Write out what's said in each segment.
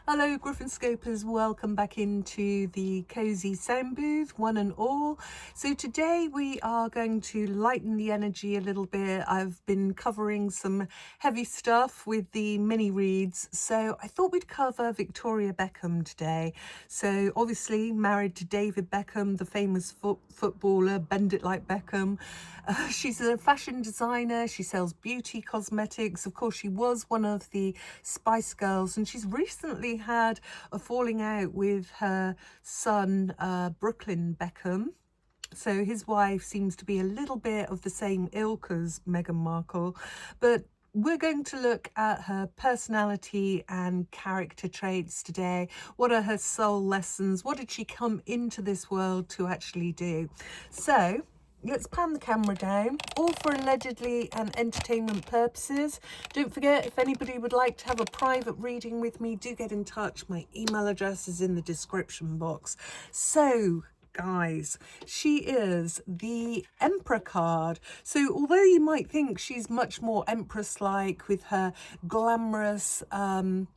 Hello Griffin Scopers, welcome back into the cozy sound booth, one and all. So today we are going to lighten the energy a little bit. I've been covering some heavy stuff with the mini reads, so I thought we'd cover Victoria Beckham today. So obviously married to David Beckham, the famous footballer, Bend It Like Beckham. She's a fashion designer, she sells beauty cosmetics. Of course, she was one of the Spice Girls, and she's recently had a falling out with her son, Brooklyn Beckham. So his wife seems to be a little bit of the same ilk as Meghan Markle, but we're going to look at her personality and character traits today. What are her soul lessons? What did she come into this world to actually do? So let's pan the camera down, all for allegedly and entertainment purposes. Don't forget, if anybody would like to have a private reading with me, do get in touch. My email address is in the description box. So guys, she is the Emperor card. So although you might think she's much more Empress-like with her glamorous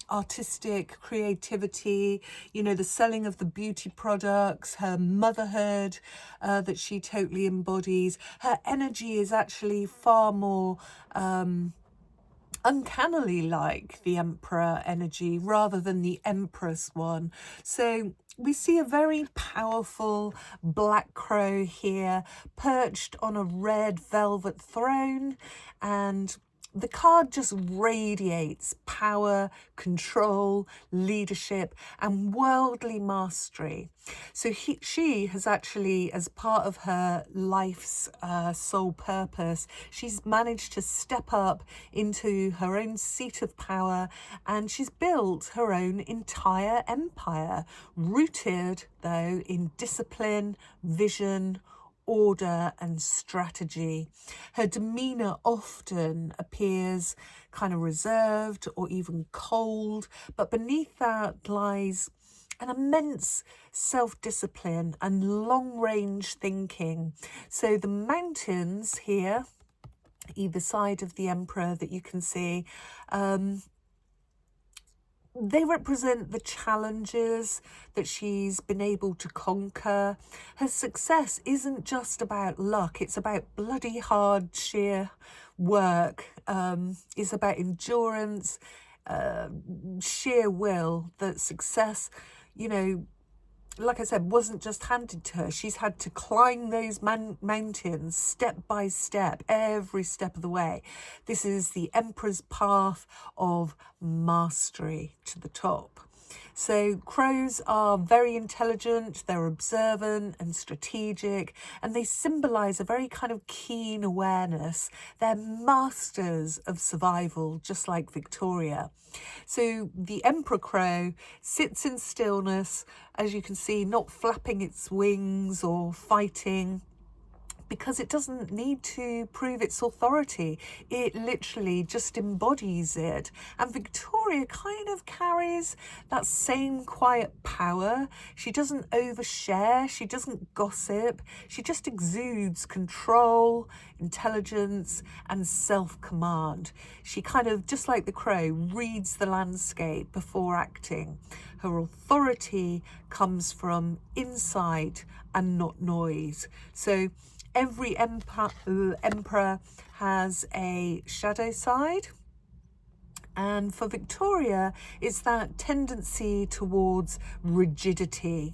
artistic creativity, you know, the selling of the beauty products, her motherhood that she totally embodies, her energy is actually far more uncannily like the Emperor energy rather than the Empress one. So we see a very powerful black crow here perched on a red velvet throne, and the card just radiates power, control, leadership, and worldly mastery. So she has actually, as part of her life's sole purpose, she's managed to step up into her own seat of power, and she's built her own entire empire, rooted though in discipline, vision, order and strategy. Her demeanor often appears kind of reserved or even cold, but beneath that lies an immense self-discipline and long-range thinking. So the mountains here, either side of the Emperor that you can see, they represent the challenges that she's been able to conquer. Her success isn't just about luck, it's about bloody hard, sheer work. It's about endurance, sheer will. That success, you know, like I said, wasn't just handed to her. She's had to climb those mountains step by step, every step of the way. This is the Emperor's path of mastery to the top. So crows are very intelligent, they're observant and strategic, and they symbolize a very kind of keen awareness. They're masters of survival, just like Victoria. So the Emperor crow sits in stillness, as you can see, not flapping its wings or fighting, because it doesn't need to prove its authority. It literally just embodies it. And Victoria kind of carries that same quiet power. She doesn't overshare, she doesn't gossip, she just exudes control, intelligence, and self-command. She kind of, just like the crow, reads the landscape before acting. Her authority comes from insight and not noise. So every emperor has a shadow side, and for Victoria it's that tendency towards rigidity,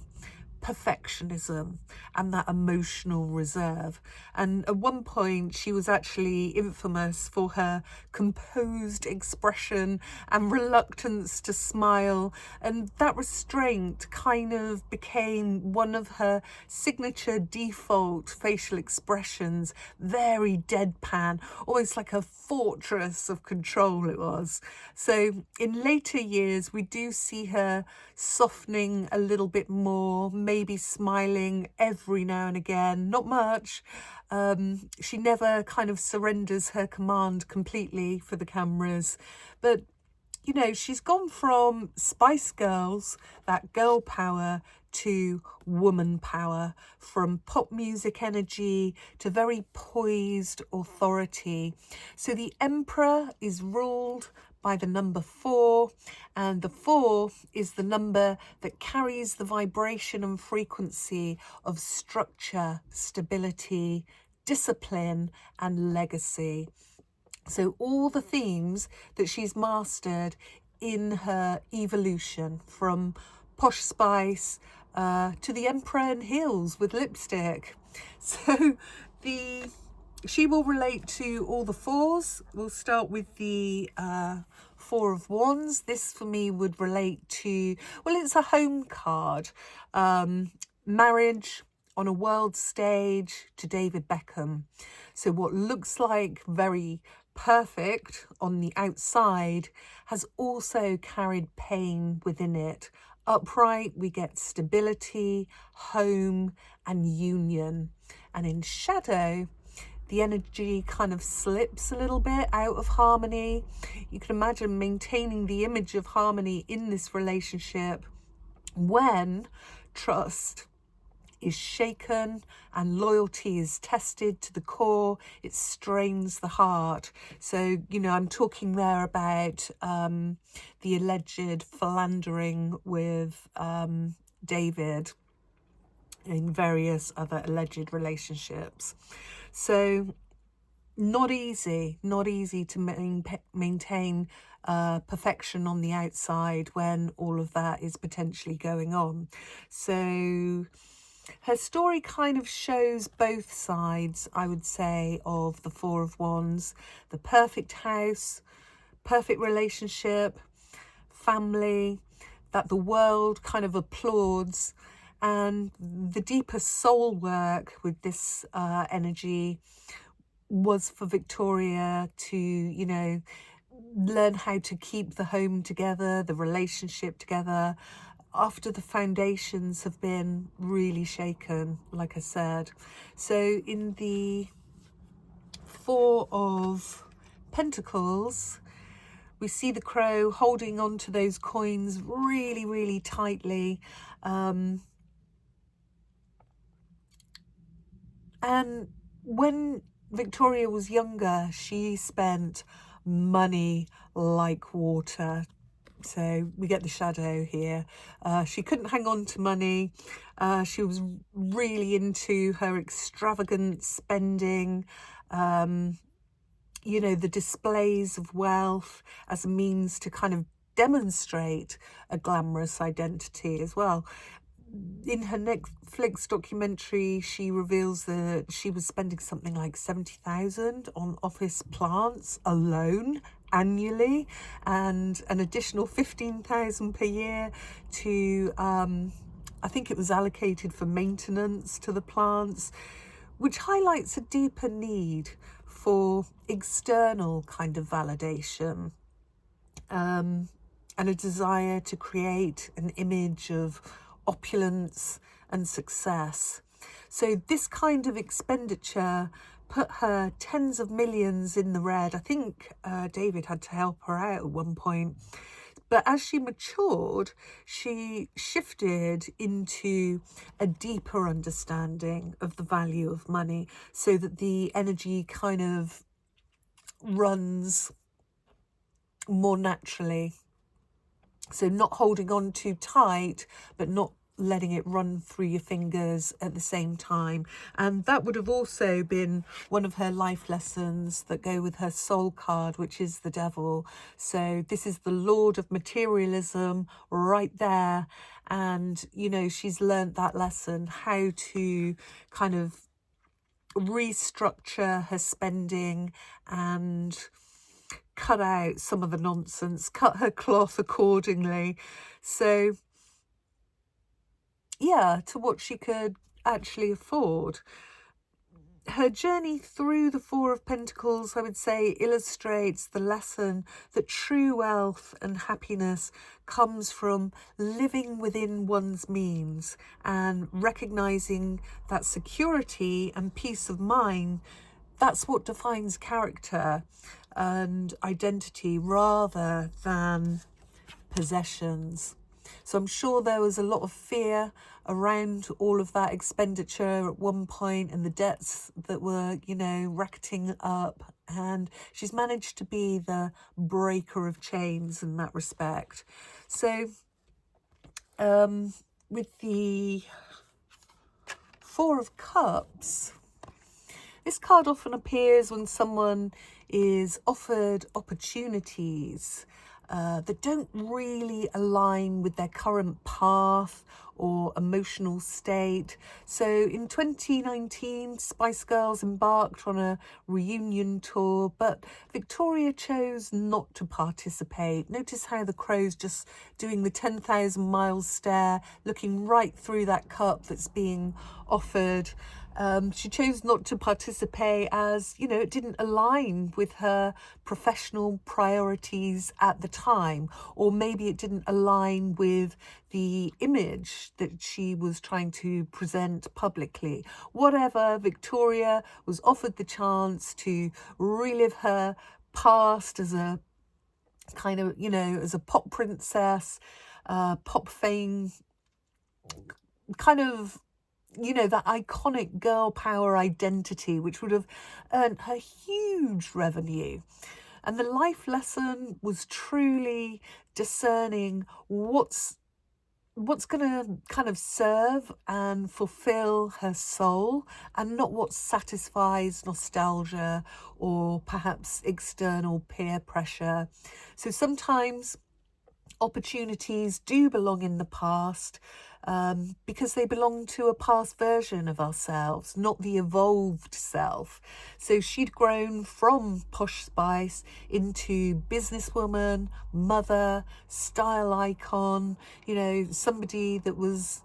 perfectionism, and that emotional reserve. And at one point she was actually infamous for her composed expression and reluctance to smile, and that restraint kind of became one of her signature default facial expressions. Very deadpan, almost like a fortress of control it was. So in later years we do see her softening a little bit more, maybe smiling every now and again, not much. She never kind of surrenders her command completely for the cameras, but you know, she's gone from Spice Girls, that girl power, to woman power, from pop music energy to very poised authority. So the Emperor is ruled by the number 4, and the 4 is the number that carries the vibration and frequency of structure, stability, discipline, and legacy. So all the themes that she's mastered in her evolution, from Posh Spice to the Emperor in Heels with lipstick. So she will relate to all the 4s. We'll start with the 4 of Wands. This for me would relate to, well, it's a home card. Marriage on a world stage to David Beckham. So what looks like very perfect on the outside has also carried pain within it. Upright, we get stability, home, and union. And in shadow, the energy kind of slips a little bit out of harmony. You can imagine maintaining the image of harmony in this relationship when trust is shaken and loyalty is tested to the core. It strains the heart. So, you know, I'm talking there about the alleged philandering with David in various other alleged relationships. So not easy to maintain perfection on the outside when all of that is potentially going on. So her story kind of shows both sides, I would say, of the 4 of Wands. The perfect house, perfect relationship, family, that the world kind of applauds. And the deeper soul work with this energy was for Victoria to, you know, learn how to keep the home together, the relationship together, after the foundations have been really shaken, like I said. So in the 4 of Pentacles, we see the Crow holding on to those coins really, really tightly. And when Victoria was younger, she spent money like water. So we get the shadow here. She couldn't hang on to money. She was really into her extravagant spending, you know, the displays of wealth as a means to kind of demonstrate a glamorous identity as well. In her Netflix documentary, she reveals that she was spending something like 70,000 on office plants alone annually, and an additional 15,000 per year to I think it was allocated for maintenance to the plants, which highlights a deeper need for external kind of validation, and a desire to create an image of opulence and success. So this kind of expenditure put her tens of millions in the red. I think David had to help her out at one point. But as she matured, she shifted into a deeper understanding of the value of money, so that the energy kind of runs more naturally. So not holding on too tight, but not letting it run through your fingers at the same time. And that would have also been one of her life lessons that go with her soul card, which is the Devil. So this is the Lord of materialism right there. And, you know, she's learned that lesson, how to kind of restructure her spending and cut out some of the nonsense, cut her cloth accordingly. So yeah, to what she could actually afford. Her journey through the 4 of Pentacles, I would say, illustrates the lesson that true wealth and happiness comes from living within one's means and recognizing that security and peace of mind, that's what defines character and identity rather than possessions. So I'm sure there was a lot of fear around all of that expenditure at one point, and the debts that were, you know, racketing up And she's managed to be the breaker of chains in that respect. So with the Four of Cups, this card often appears when someone is offered opportunities that don't really align with their current path or emotional state. So in 2019, Spice Girls embarked on a reunion tour, but Victoria chose not to participate. Notice how the crow's just doing the 10,000 miles stare, looking right through that cup that's being offered. She chose not to participate as, you know, it didn't align with her professional priorities at the time, or maybe it didn't align with the image that she was trying to present publicly. Whatever, Victoria was offered the chance to relive her past as a kind of, you know, as a pop princess, pop fame, kind of, you know, that iconic girl power identity, which would have earned her huge revenue. And the life lesson was truly discerning what's going to kind of serve and fulfill her soul, and not what satisfies nostalgia or perhaps external peer pressure. So sometimes opportunities do belong in the past, because they belong to a past version of ourselves, not the evolved self. So she'd grown from Posh Spice into businesswoman, mother, style icon, you know, somebody that was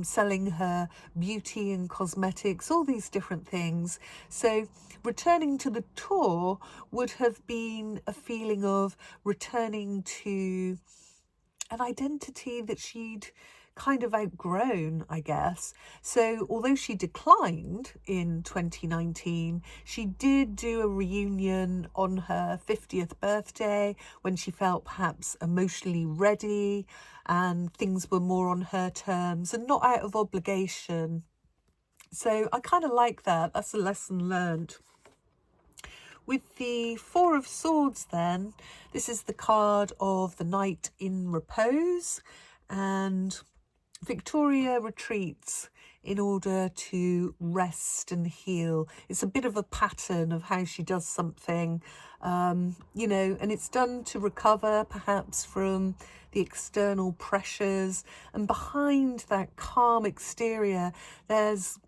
selling her beauty and cosmetics, all these different things. So returning to the tour would have been a feeling of returning to an identity that she'd kind of outgrown, I guess. So although she declined in 2019, she did do a reunion on her 50th birthday when she felt perhaps emotionally ready and things were more on her terms and not out of obligation. So I kind of like that. That's a lesson learned. With the Four of Swords then, this is the card of the Knight in Repose, and Victoria retreats in order to rest and heal. It's a bit of a pattern of how she does something, you know, and it's done to recover perhaps from the external pressures. And behind that calm exterior, there's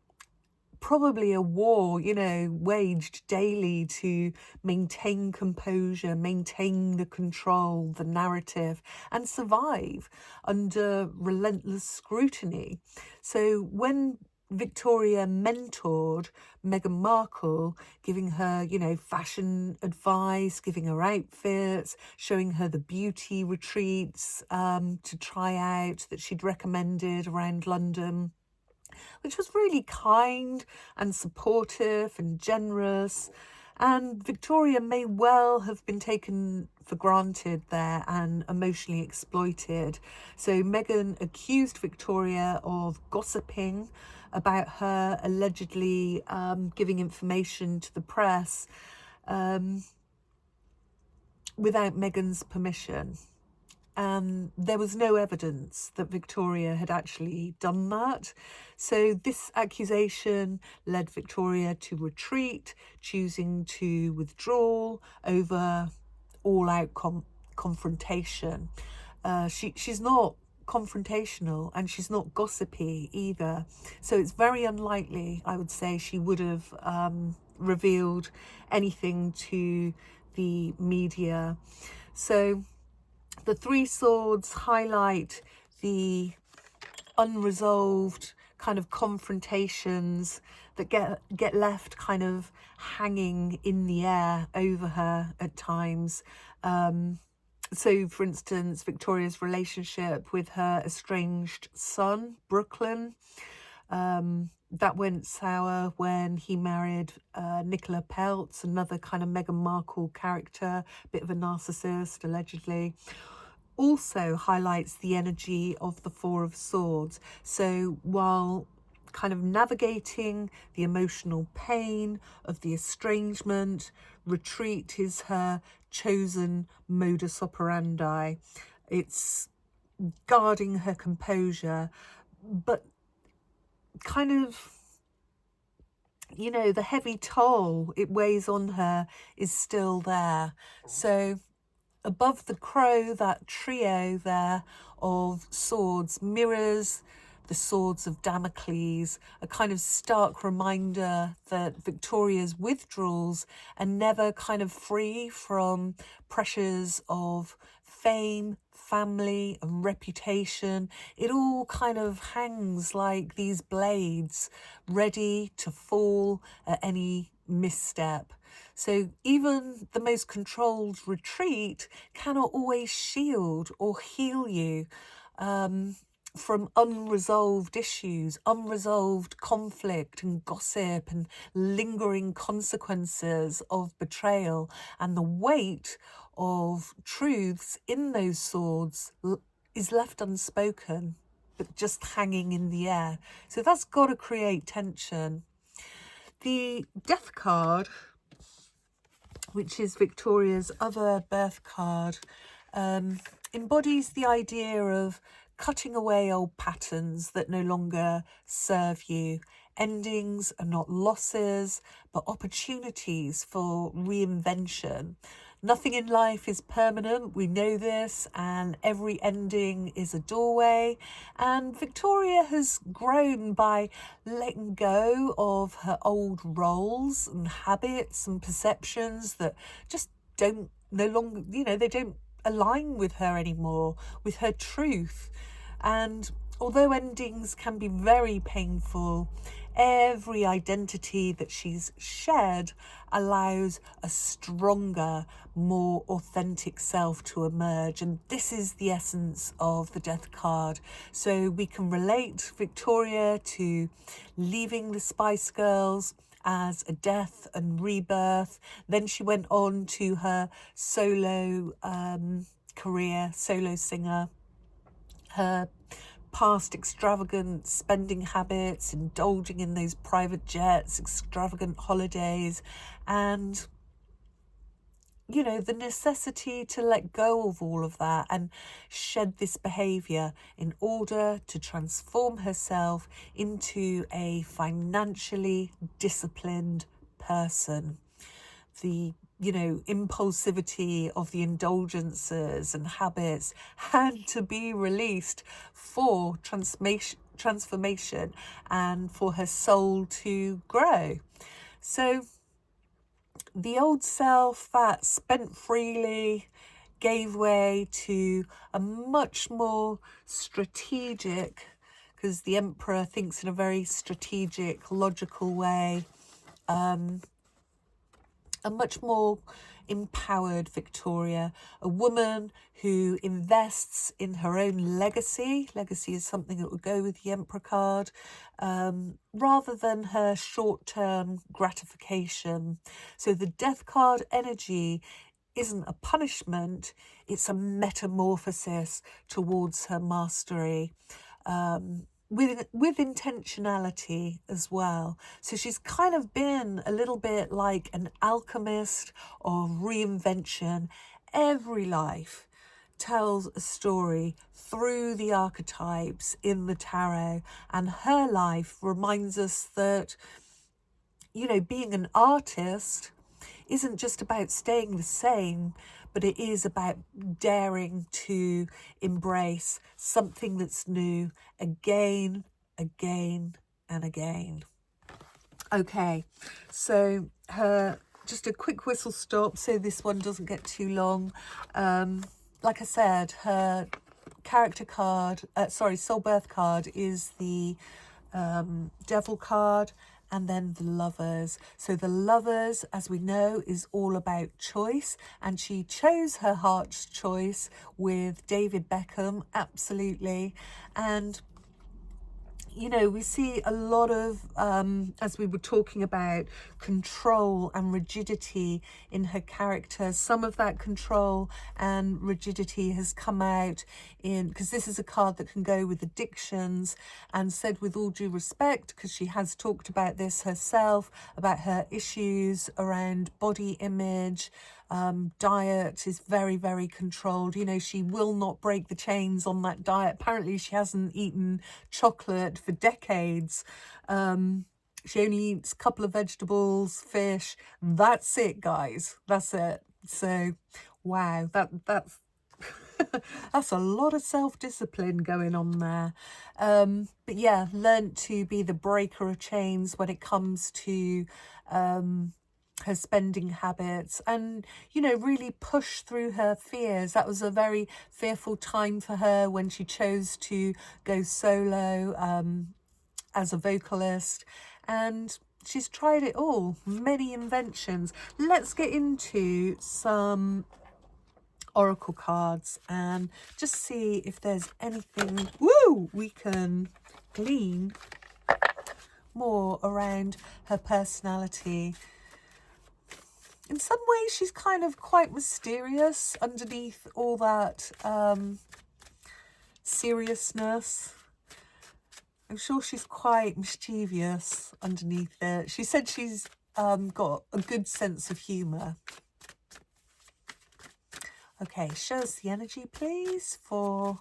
probably a war, you know, waged daily to maintain composure, maintain the control, the narrative, and survive under relentless scrutiny. So when Victoria mentored Meghan Markle, giving her, you know, fashion advice, giving her outfits, showing her the beauty retreats to try out that she'd recommended around London, which was really kind and supportive and generous. And Victoria may well have been taken for granted there and emotionally exploited. So Meghan accused Victoria of gossiping about her allegedly giving information to the press without Meghan's permission. And there was no evidence that Victoria had actually done that. So this accusation led Victoria to retreat, choosing to withdraw over all-out confrontation. She's not confrontational and she's not gossipy either. So it's very unlikely, I would say, she would have revealed anything to the media. So the Three Swords highlight the unresolved kind of confrontations that get left kind of hanging in the air over her at times. So, for instance, Victoria's relationship with her estranged son, Brooklyn, that went sour when he married Nicola Peltz, another kind of Meghan Markle character, bit of a narcissist, allegedly. Also highlights the energy of the Four of Swords. So while kind of navigating the emotional pain of the estrangement. Retreat is her chosen modus operandi. It's guarding her composure, but kind of, you know, the heavy toll it weighs on her is still there. So above the crow, that trio there of swords mirrors the swords of Damocles, a kind of stark reminder that Victoria's withdrawals are never kind of free from pressures of fame, family and reputation. It all kind of hangs like these blades ready to fall at any misstep. So even the most controlled retreat cannot always shield or heal you from unresolved issues, unresolved conflict and gossip and lingering consequences of betrayal, and the weight of truths in those swords is left unspoken, but just hanging in the air. So that's got to create tension. The Death card, which is Victoria's other birth card, embodies the idea of cutting away old patterns that no longer serve you. Endings are not losses, but opportunities for reinvention. Nothing in life is permanent, we know this, and every ending is a doorway. And Victoria has grown by letting go of her old roles and habits and perceptions that just don't no longer, you know, they don't align with her anymore, with her truth. And although endings can be very painful, every identity that she's shed allows a stronger, more authentic self to emerge. And this is the essence of the Death card. So we can relate Victoria to leaving the Spice Girls as a death and rebirth. Then she went on to her solo career, solo singer. Her past extravagant spending habits, indulging in those private jets, extravagant holidays, and, you know, the necessity to let go of all of that and shed this behaviour in order to transform herself into a financially disciplined person. The, you know, impulsivity of the indulgences and habits had to be released for transformation and for her soul to grow. So the old self that spent freely gave way to a much more strategic, because the Emperor thinks in a very strategic, logical way, a much more empowered Victoria, a woman who invests in her own legacy. Legacy is something that would go with the Emperor card, rather than her short-term gratification. So the Death card energy isn't a punishment, it's a metamorphosis towards her mastery. With intentionality as well. So she's kind of been a little bit like an alchemist of reinvention. Every life tells a story through the archetypes in the tarot, and her life reminds us that, you know, being an artist isn't just about staying the same, but it is about daring to embrace something that's new again, again, and again. Okay, so just a quick whistle stop so this one doesn't get too long. Like I said, her character card, soul birth card is the Devil card, and then the Lovers. So the Lovers, as we know, is all about choice, and she chose her heart's choice with David Beckham, absolutely. And, you know, we see a lot of, as we were talking about, control and rigidity in her character. Some of that control and rigidity has come out in, because this is a card that can go with addictions, and said with all due respect, because she has talked about this herself, about her issues around body image, diet is very, very controlled. You know, she will not break the chains on that diet. Apparently she hasn't eaten chocolate for decades. She only eats a couple of vegetables, fish. That's it, guys. That's it. So, wow, that's that's a lot of self-discipline going on there. But yeah, learned to be the breaker of chains when it comes to her spending habits, and, you know, really push through her fears. That was a very fearful time for her when she chose to go solo as a vocalist, and she's tried it all, many inventions. Let's get into some oracle cards and just see if there's anything we can glean more around her personality. In some ways, she's kind of quite mysterious underneath all that seriousness. I'm sure she's quite mischievous underneath it. She said she's got a good sense of humour. Okay, show us the energy, please, for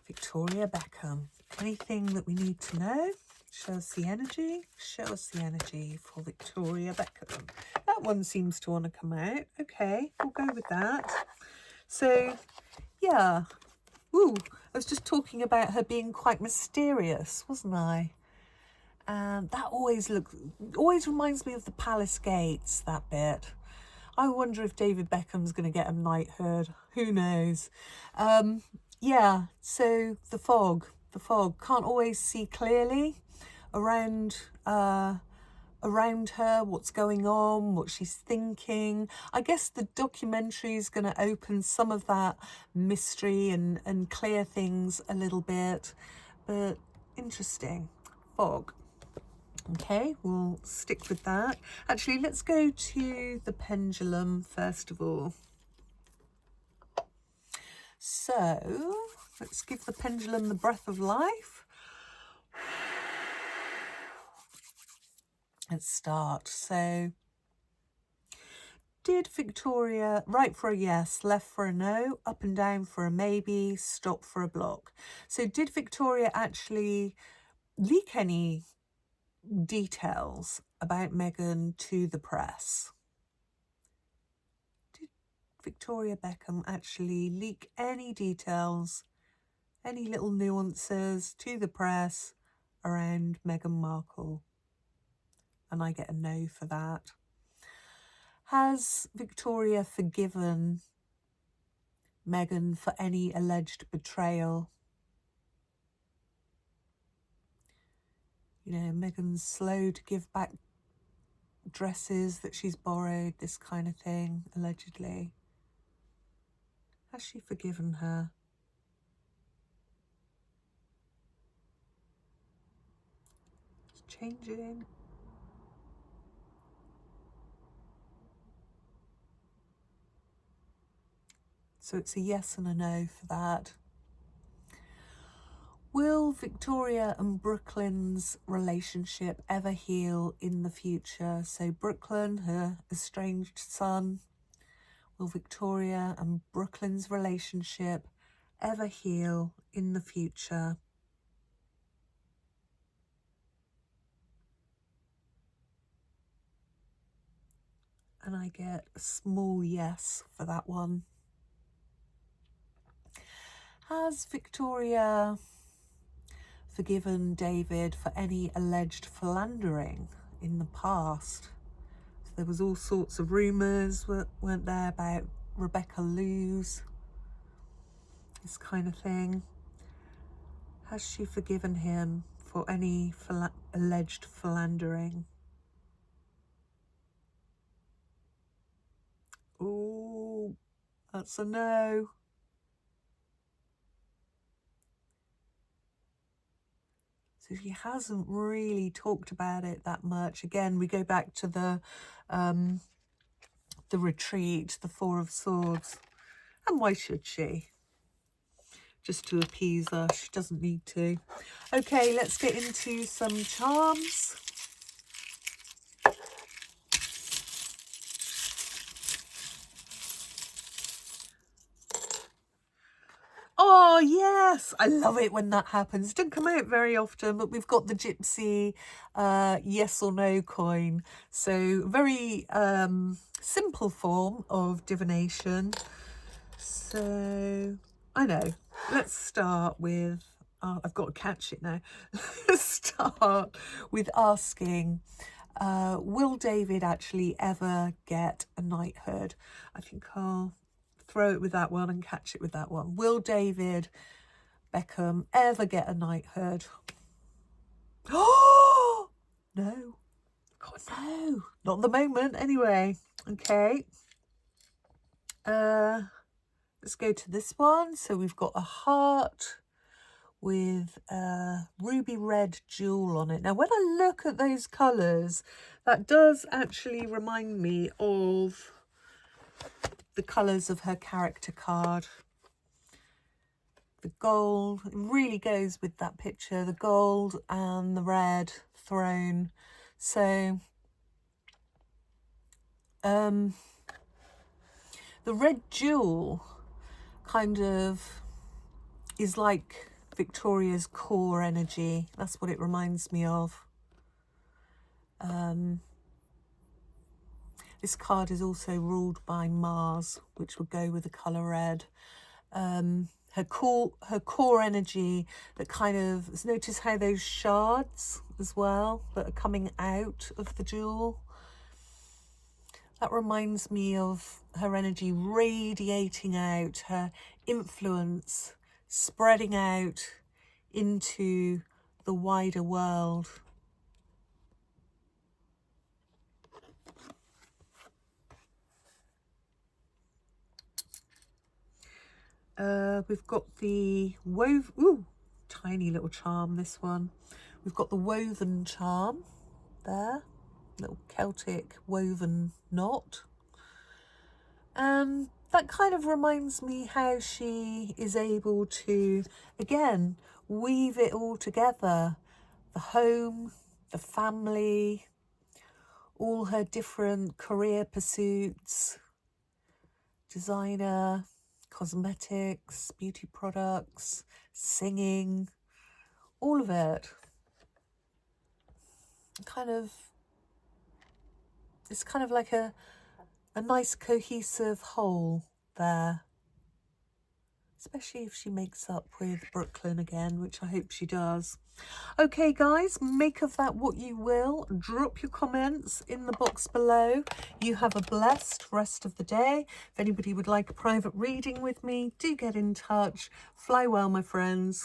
Victoria Beckham. Anything that we need to know? Show us the energy. Show us the energy for Victoria Beckham. That one seems to want to come out. Okay, we'll go with that. So, yeah. Ooh, I was just talking about her being quite mysterious, wasn't I? And that always reminds me of the Palace Gates, that bit. I wonder if David Beckham's going to get a knighthood. Who knows? Yeah, so the fog. Can't always see clearly around her, what's going on, what she's thinking. I guess the documentary is going to open some of that mystery and clear things a little bit. But interesting. Fog. Okay, we'll stick with that. Actually, let's go to the pendulum first of all. So, let's give the pendulum the breath of life. Let's start. So, did Victoria, right for a yes, left for a no, up and down for a maybe, stop for a block? So, did Victoria actually leak any details about Meghan to the press? Did Victoria Beckham actually leak any details, any little nuances to the press around Meghan Markle? And I get a no for that. Has Victoria forgiven Meghan for any alleged betrayal? You know, Meghan's slow to give back dresses that she's borrowed, this kind of thing, allegedly. Has she forgiven her? It's changing. So it's a yes and a no for that. Will Victoria and Brooklyn's relationship ever heal in the future? So Brooklyn, her estranged son, will Victoria and Brooklyn's relationship ever heal in the future? And I get a small yes for that one. Has Victoria forgiven David for any alleged philandering in the past? So there was all sorts of rumours, weren't there, about Rebecca Lewis, this kind of thing. Has she forgiven him for any alleged philandering? Oh, that's a no. So she hasn't really talked about it that much. Again, we go back to the retreat, the Four of Swords. And why should she? Just to appease her. She doesn't need to. Okay, let's get into some charms. Oh, yes. I love it when that happens. It doesn't come out very often, but we've got the gypsy yes or no coin. So very simple form of divination. So, I know. Let's start with... I've got to catch it now. Let's start with asking, will David actually ever get a knighthood? I think I'll throw it with that one and catch it with that one. Will David Beckham ever get a knighthood? Oh, no. God, no. Not at the moment, anyway. Okay. Let's go to this one. So we've got a heart with a ruby red jewel on it. Now, when I look at those colours, that does actually remind me of the colours of her character card. The gold, it really goes with that picture, the gold and the red throne. So, the red jewel kind of is like Victoria's core energy. That's what it reminds me of. This card is also ruled by Mars, which would go with the colour red. Her core energy that kind of, notice how those shards as well that are coming out of the jewel. That reminds me of her energy radiating out, her influence spreading out into the wider world. We've got the tiny little charm, this one. We've got the woven charm there, little Celtic woven knot. And that kind of reminds me how she is able to, again, weave it all together. The home, the family, all her different career pursuits, designer, cosmetics, beauty products, singing, all of it. It's kind of like a nice cohesive whole there. Especially if she makes up with Brooklyn again, which I hope she does. Okay, guys, make of that what you will. Drop your comments in the box below. You have a blessed rest of the day. If anybody would like a private reading with me, do get in touch. Fly well, my friends.